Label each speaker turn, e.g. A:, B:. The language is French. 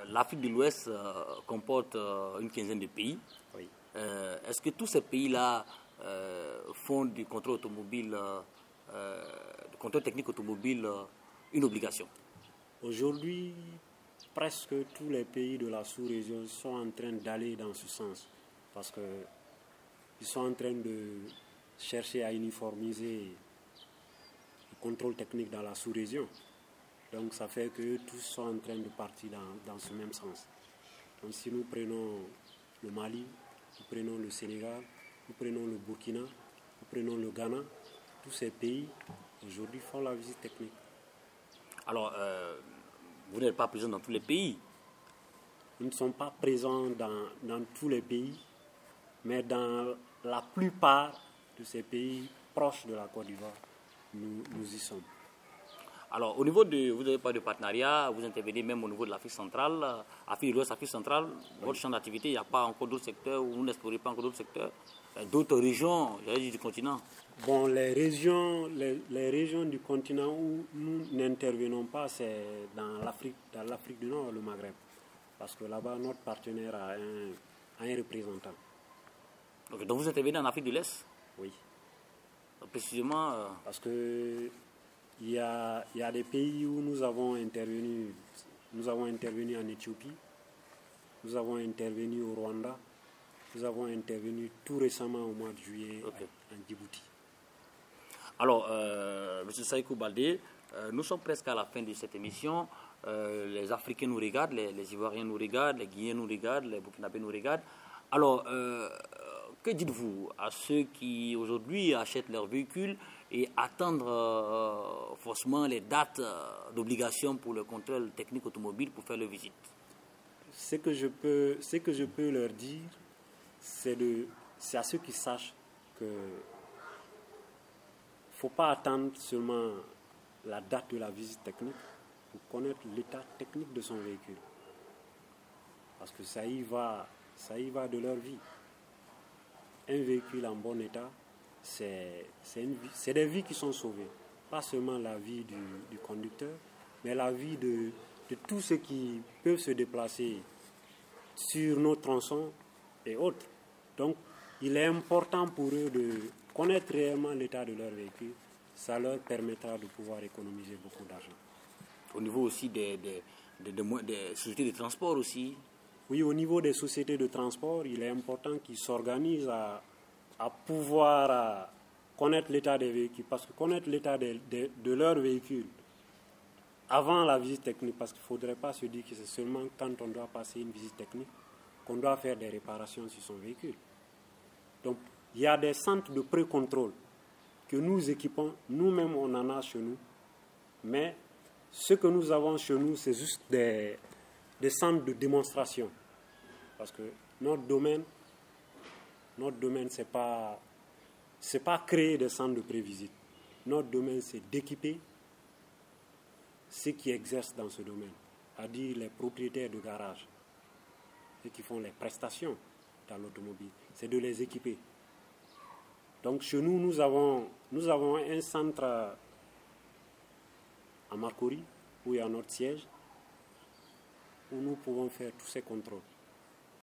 A: l'Afrique de l'Ouest comporte une quinzaine de pays.
B: Oui.
A: Est-ce que tous ces pays-là font du contrôle automobile, du contrôle technique automobile une obligation?
B: Aujourd'hui, presque tous les pays de la sous-région sont en train d'aller dans ce sens parce qu'ils sont en train de chercher à uniformiser le contrôle technique dans la sous-région. Donc ça fait que tous sont en train de partir dans ce même sens. Donc si nous prenons le Mali, nous prenons le Sénégal, nous prenons le Burkina, nous prenons le Ghana, tous ces pays aujourd'hui font la visite technique.
A: Alors, vous n'êtes pas présent dans tous les pays?
B: Nous ne sommes pas présents dans tous les pays, mais dans la plupart de ces pays proches de la Côte d'Ivoire, nous y sommes.
A: Alors, au niveau de, vous n'avez pas de partenariat, vous intervenez même au niveau de l'Afrique centrale, Afrique de l'Ouest, Afrique centrale, oui. Votre champ d'activité, il n'y a pas encore d'autres secteurs, vous n'explorez pas encore d'autres secteurs, d'autres régions, j'allais dire, du continent?
B: Bon, les régions du continent où nous n'intervenons pas, c'est dans l'Afrique du Nord, le Maghreb. Parce que là-bas, notre partenaire a un représentant.
A: Okay, donc vous intervenez en Afrique de l'Est?
B: Oui.
A: Donc, précisément...
B: Parce que il y a des pays où nous avons intervenu. Nous avons intervenu en Éthiopie, nous avons intervenu au Rwanda, nous avons intervenu tout récemment au mois de juillet en Djibouti.
A: Alors, M. Saïkou Baldé, nous sommes presque à la fin de cette émission. Les Africains nous regardent, les Ivoiriens nous regardent, les Guinéens nous regardent, les Burkinabés nous regardent. Alors, que dites-vous à ceux qui aujourd'hui achètent leurs véhicules et attendent forcément les dates d'obligation pour le contrôle technique automobile pour faire leur visite?
B: Ce que je peux leur dire, c'est à ceux qui sachent que il ne faut pas attendre seulement la date de la visite technique pour connaître l'état technique de son véhicule. Parce que ça y va de leur vie. Un véhicule en bon état, c'est des vies qui sont sauvées. Pas seulement la vie du conducteur, mais la vie de tous ceux qui peuvent se déplacer sur nos tronçons et autres. Donc, il est important pour eux de connaître réellement l'état de leur véhicule. Ça leur permettra de pouvoir économiser beaucoup d'argent.
A: Au niveau aussi des sociétés de transport aussi?
B: Oui, au niveau des sociétés de transport, il est important qu'ils s'organisent à pouvoir connaître l'état des véhicules. Parce que connaître l'état de leur véhicule avant la visite technique, parce qu'il ne faudrait pas se dire que c'est seulement quand on doit passer une visite technique qu'on doit faire des réparations sur son véhicule. Donc, il y a des centres de pré-contrôle que nous équipons, nous-mêmes on en a chez nous, mais ce que nous avons chez nous, c'est juste des centres de démonstration. Parce que notre domaine, c'est pas créer des centres de prévisite. Notre domaine, c'est d'équiper ceux qui exercent dans ce domaine, c'est-à-dire les propriétaires de garages, ceux qui font les prestations dans l'automobile, c'est de les équiper. Donc chez nous, nous avons un centre à Marcory, où il y a notre siège, où nous pouvons faire tous ces contrôles.